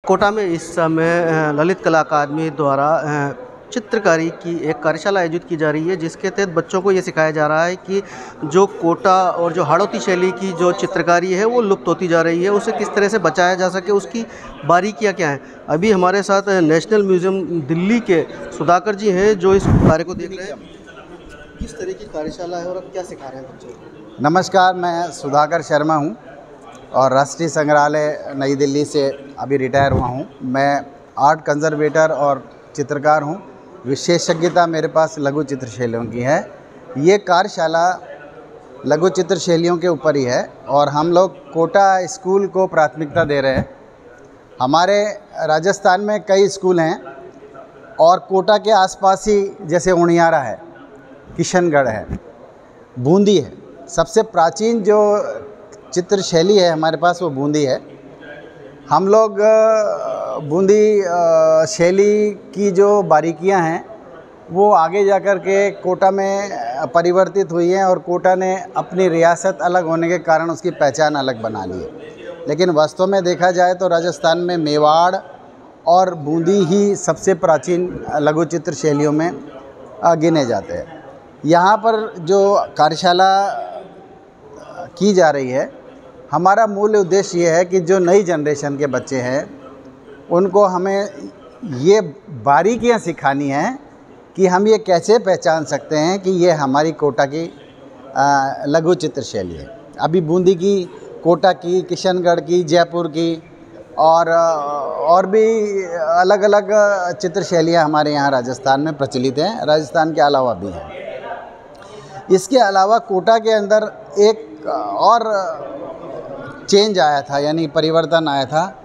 कोटा में इस समय ललित कला अकादमी द्वारा चित्रकारी की एक कार्यशाला आयोजित की जा रही है, जिसके तहत बच्चों को ये सिखाया जा रहा है कि जो कोटा और जो हाड़ौती शैली की जो चित्रकारी है वो लुप्त होती जा रही है, उसे किस तरह से बचाया जा सके, उसकी बारीकियां क्या हैं। अभी हमारे साथ नेशनल म्यूज़ियम दिल्ली के सुधाकर जी हैं, जो इस कार्य को देख रहे हैं। किस तरह की कार्यशाला है और अब क्या सिखा रहे हैं बच्चों को? नमस्कार, मैं सुधाकर शर्मा हूँ और राष्ट्रीय संग्रहालय नई दिल्ली से अभी रिटायर हुआ हूँ। मैं आर्ट कंजर्वेटर और चित्रकार हूँ। विशेषज्ञता मेरे पास लघु चित्र शैलियों की है। ये कार्यशाला लघु चित्र शैलियों के ऊपर ही है और हम लोग कोटा स्कूल को प्राथमिकता दे रहे हैं। हमारे राजस्थान में कई स्कूल हैं और कोटा के आसपास ही जैसे उनियारा है, किशनगढ़ है, बूंदी है। सबसे प्राचीन जो चित्र शैली है हमारे पास वो बूंदी है। हम लोग बूंदी शैली की जो बारीकियां हैं वो आगे जाकर के कोटा में परिवर्तित हुई हैं और कोटा ने अपनी रियासत अलग होने के कारण उसकी पहचान अलग बना ली है। लेकिन वास्तव में देखा जाए तो राजस्थान में मेवाड़ और बूंदी ही सबसे प्राचीन लघु चित्र शैलियों में गिने जाते हैं। यहाँ पर जो कार्यशाला की जा रही है, हमारा मूल उद्देश्य ये है कि जो नई जनरेशन के बच्चे हैं उनको हमें ये बारीकियां सिखानी हैं कि हम ये कैसे पहचान सकते हैं कि ये हमारी कोटा की लघु चित्र शैली है। अभी बूंदी की, कोटा की, किशनगढ़ की, जयपुर की और भी अलग अलग चित्र शैलियाँ हमारे यहाँ राजस्थान में प्रचलित हैं, राजस्थान के अलावा भी हैं। इसके अलावा कोटा के अंदर एक और चेंज आया था, यानी परिवर्तन आया था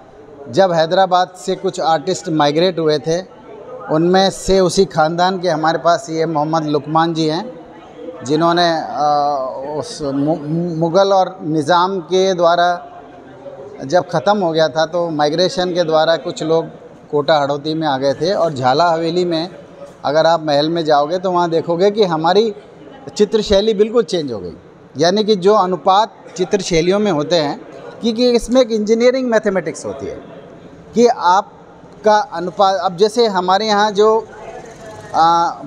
जब हैदराबाद से कुछ आर्टिस्ट माइग्रेट हुए थे। उनमें से उसी ख़ानदान के हमारे पास ये मोहम्मद लुकमान जी हैं, जिन्होंने उस मुग़ल और निज़ाम के द्वारा जब ख़त्म हो गया था तो माइग्रेशन के द्वारा कुछ लोग कोटा हड़ौती में आ गए थे। और झाला हवेली में अगर आप महल में जाओगे तो वहाँ देखोगे कि हमारी चित्र शैली बिल्कुल चेंज हो गई। यानी कि जो अनुपात चित्र शैलियों में होते हैं, क्योंकि इसमें एक इंजीनियरिंग मैथमेटिक्स होती है कि आपका अनुपात, अब जैसे हमारे यहाँ जो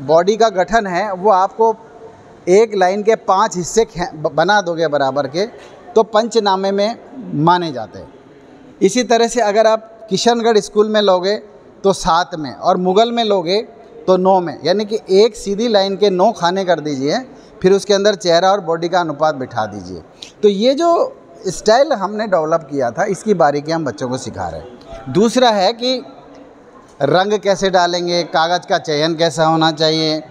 बॉडी का गठन है वो आपको एक लाइन के 5 हिस्से बना दोगे बराबर के तो पंचनामे में माने जाते हैं। इसी तरह से अगर आप किशनगढ़ स्कूल में लोगे तो 7 में और मुग़ल में लोगे तो 9 में, यानी कि एक सीधी लाइन के 9 खाने कर दीजिए, फिर उसके अंदर चेहरा और बॉडी का अनुपात बिठा दीजिए। तो ये जो स्टाइल हमने डेवलप किया था, इसकी बारीकियां हम बच्चों को सिखा रहे हैं। दूसरा है कि रंग कैसे डालेंगे, कागज़ का चयन कैसा होना चाहिए,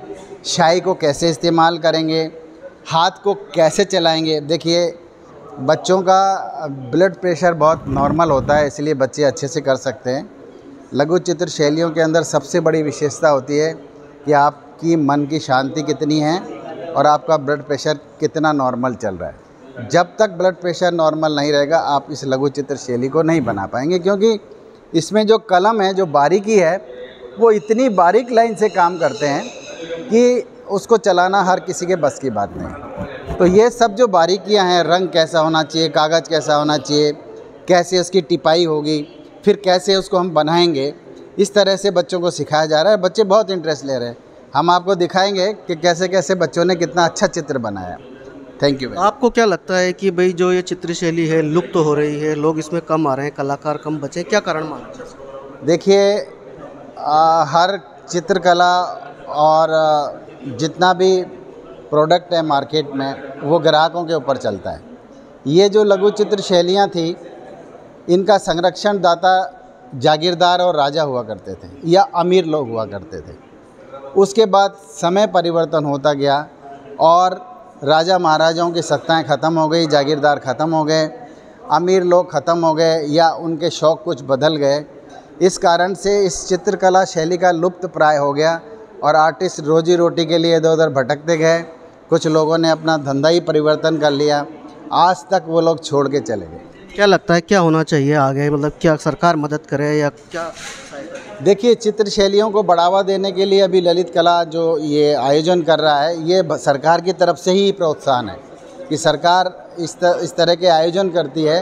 स्याही को कैसे इस्तेमाल करेंगे, हाथ को कैसे चलाएंगे। देखिए, बच्चों का ब्लड प्रेशर बहुत नॉर्मल होता है, इसलिए बच्चे अच्छे से कर सकते हैं। लघु चित्र शैलियों के अंदर सबसे बड़ी विशेषता होती है कि आपकी मन की शांति कितनी है और आपका ब्लड प्रेशर कितना नॉर्मल चल रहा है। जब तक ब्लड प्रेशर नॉर्मल नहीं रहेगा आप इस लघु चित्र शैली को नहीं बना पाएंगे, क्योंकि इसमें जो कलम है, जो बारीकी है, वो इतनी बारीक लाइन से काम करते हैं कि उसको चलाना हर किसी के बस की बात नहीं। तो ये सब जो बारीकियां हैं, रंग कैसा होना चाहिए, कागज़ कैसा होना चाहिए, कैसे उसकी टिपाई होगी, फिर कैसे उसको हम बनाएंगे, इस तरह से बच्चों को सिखाया जा रहा है। बच्चे बहुत इंटरेस्ट ले रहे हैं। हम आपको दिखाएंगे कि कैसे कैसे बच्चों ने कितना अच्छा चित्र बनाया। Thank you. आपको क्या लगता है कि भाई जो ये चित्र शैली है लुप्त तो हो रही है, लोग इसमें कम आ रहे हैं, कलाकार कम बचे, क्या कारण मानते हैं? देखिए, हर चित्रकला और जितना भी प्रोडक्ट है मार्केट में वो ग्राहकों के ऊपर चलता है। ये जो लघु चित्र शैलियाँ थी, इनका संरक्षण दाता जागीरदार और राजा हुआ करते थे या अमीर लोग हुआ करते थे। उसके बाद समय परिवर्तन होता गया और राजा महाराजाओं की सत्ताएं ख़त्म हो गई, जागीरदार ख़त्म हो गए, अमीर लोग ख़त्म हो गए या उनके शौक़ कुछ बदल गए। इस कारण से इस चित्रकला शैली का लुप्त प्राय हो गया और आर्टिस्ट रोजी रोटी के लिए इधर उधर भटकते गए। कुछ लोगों ने अपना धंधा ही परिवर्तन कर लिया, आज तक वो लोग छोड़ के चले गए। क्या लगता है क्या होना चाहिए आगे, मतलब क्या सरकार मदद करे या क्या? देखिए, चित्र शैलियों को बढ़ावा देने के लिए अभी ललित कला जो ये आयोजन कर रहा है, ये सरकार की तरफ से ही प्रोत्साहन है कि सरकार इस तरह के आयोजन करती है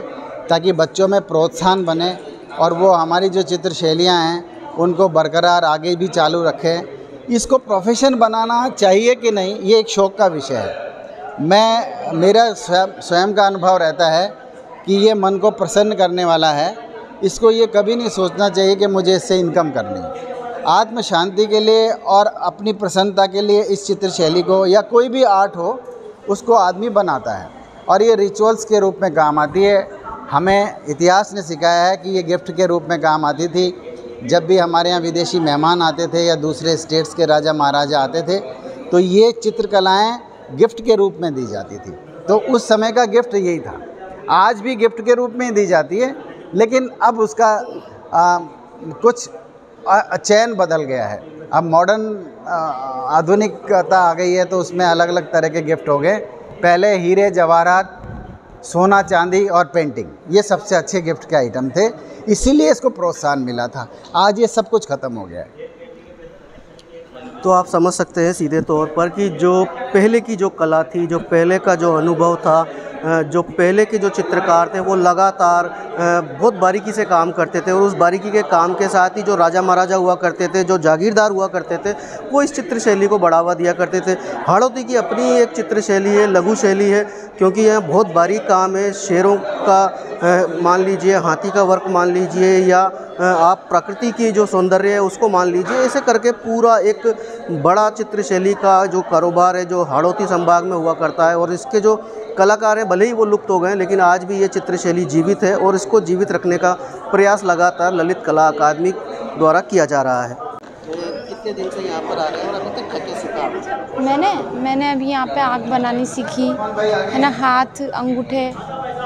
ताकि बच्चों में प्रोत्साहन बने और वो हमारी जो चित्र शैलियाँ हैं उनको बरकरार आगे भी चालू रखें। इसको प्रोफेशन बनाना चाहिए कि नहीं, ये एक शौक़ का विषय है। मेरा स्वयं का अनुभव रहता है कि ये मन को प्रसन्न करने वाला है। इसको ये कभी नहीं सोचना चाहिए कि मुझे इससे इनकम करनी है। आत्म शांति के लिए और अपनी प्रसन्नता के लिए इस चित्र शैली को या कोई भी आर्ट हो उसको आदमी बनाता है और ये रिचुअल्स के रूप में काम आती है। हमें इतिहास ने सिखाया है कि ये गिफ्ट के रूप में काम आती थी। जब भी हमारे यहाँ विदेशी मेहमान आते थे या दूसरे स्टेट्स के राजा महाराजा आते थे तो ये चित्रकलाएँ गिफ्ट के रूप में दी जाती थी। तो उस समय का गिफ्ट यही था। आज भी गिफ्ट के रूप में ही दी जाती है, लेकिन अब उसका कुछ चयन बदल गया है। अब मॉडर्न आधुनिकता आ गई है तो उसमें अलग अलग तरह के गिफ्ट हो गए। पहले हीरे जवाहरात, सोना चांदी और पेंटिंग ये सबसे अच्छे गिफ्ट के आइटम थे, इसीलिए इसको प्रोत्साहन मिला था। आज ये सब कुछ ख़त्म हो गया है। तो आप समझ सकते हैं सीधे तौर पर कि जो पहले की जो कला थी, जो पहले का जो अनुभव था, जो पहले के जो चित्रकार थे वो लगातार बहुत बारीकी से काम करते थे और उस बारीकी के काम के साथ ही जो राजा महाराजा हुआ करते थे, जो जागीरदार हुआ करते थे, वो इस चित्र शैली को बढ़ावा दिया करते थे। हाड़ौती की अपनी एक चित्र शैली है, लघु शैली है, क्योंकि यह बहुत बारीक काम है। शेरों का मान लीजिए, हाथी का वर्क मान लीजिए, या आप प्रकृति की जो सौंदर्य है उसको मान लीजिए। ऐसे करके पूरा एक बड़ा चित्र शैली का जो कारोबार है जो हाड़ौती संभाग में हुआ करता है। और इसके जो कलाकार हैं भले ही वो लुप्त हो गए, लेकिन आज भी ये चित्र शैली जीवित है और इसको जीवित रखने का प्रयास लगातार ललित कला अकादमी द्वारा किया जा रहा है। कितने दिन से यहाँ पर आ रहे हैं और अभी तक क्या सीखा? मैंने अभी यहाँ पे आँख बनानी सीखी है ना, हाथ, अंगूठे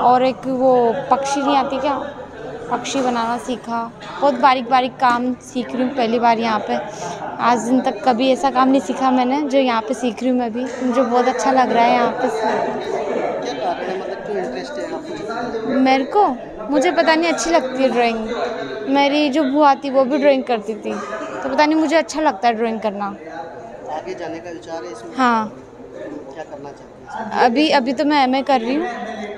और एक वो पक्षी नहीं आती क्या, पक्षी बनाना सीखा। बहुत बारीक बारीक काम सीख रही हूँ पहली बार यहाँ पे। आज दिन तक कभी ऐसा काम नहीं सीखा मैंने जो यहाँ पे सीख रही हूँ मैं भी। मुझे बहुत अच्छा लग रहा है यहाँ पे। क्या कारण है, मतलब क्यों इंटरेस्ट है आपको? मेरे को मुझे पता नहीं, अच्छी लगती है ड्राइंग। मेरी जो बुआ थी वो भी ड्राइंग करती थी, तो पता नहीं मुझे अच्छा लगता है ड्राइंग करना। आगे जाने का विचार है इसमें? हाँ। क्या करना चाहती हैं? अभी तो मैं एमए कर रही हूँ,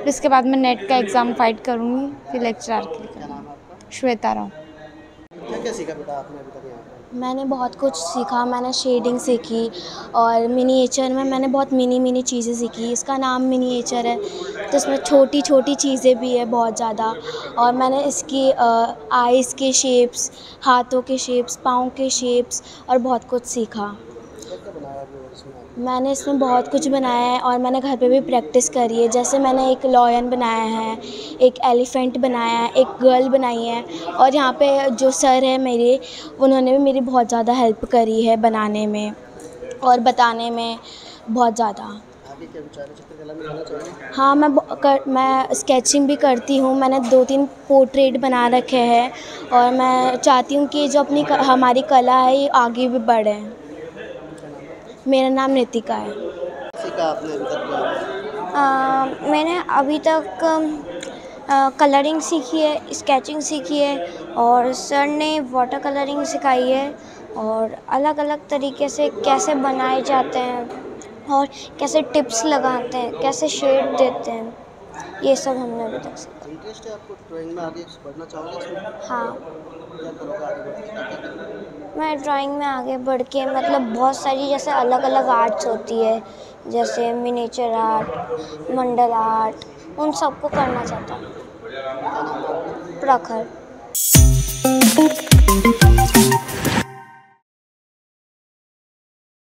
इसके बाद मैं नेट का एग्ज़ाम फाइट करूँगी, फिर लेक्चरर के लिए। क्या नाम है आपका? श्वेता राव। क्या क्या सीखा बेटा आपने अभी तक यहाँ पर? मैंने बहुत कुछ सीखा। मैंने शेडिंग सीखी और मिनिएचर में मैंने बहुत मिनी चीज़ें सीखी। इसका नाम मिनिएचर है तो इसमें छोटी छोटी चीज़ें भी है बहुत ज़्यादा। और मैंने इसकी आइज़ के शेप्स, हाथों के शेप्स, पाँव के शेप्स और बहुत कुछ सीखा। मैंने इसमें बहुत कुछ बनाया है और मैंने घर पे भी प्रैक्टिस करी है। जैसे मैंने एक लॉयन बनाया है, एक एलिफेंट बनाया है, एक गर्ल बनाई है। और यहाँ पे जो सर है मेरे, उन्होंने भी मेरी बहुत ज़्यादा हेल्प करी है बनाने में और बताने में बहुत ज़्यादा। आगे क्या विचार है, चित्रकला में जाना चाहिए? हाँ, मैं स्केचिंग भी करती हूँ। मैंने 2-3 पोर्ट्रेट बना रखे हैं और मैं चाहती हूँ कि जो हमारी कला है ये आगे भी बढ़े। मेरा नाम नितिका है। सीखा आपने अभी तक? मैंने अभी तक कलरिंग सीखी है, स्केचिंग सीखी है और सर ने वाटर कलरिंग सिखाई है और अलग अलग तरीके से कैसे बनाए जाते हैं और कैसे टिप्स लगाते हैं, कैसे शेड देते हैं, ये सब हमने अभी तक सीखा। इंटरेस्ट है आपको ड्राइंग में? आगे बढ़ना चाहोगे इसमें? हाँ, क्या करोगे आगे बढ़ के? क्या करोगे? मैं ड्राइंग में आगे बढ़ के मतलब बहुत सारी जैसे अलग अलग आर्ट्स होती है, जैसे मिनिएचर आर्ट, मंडल आर्ट, उन सबको करना चाहता हूँ। प्रखर।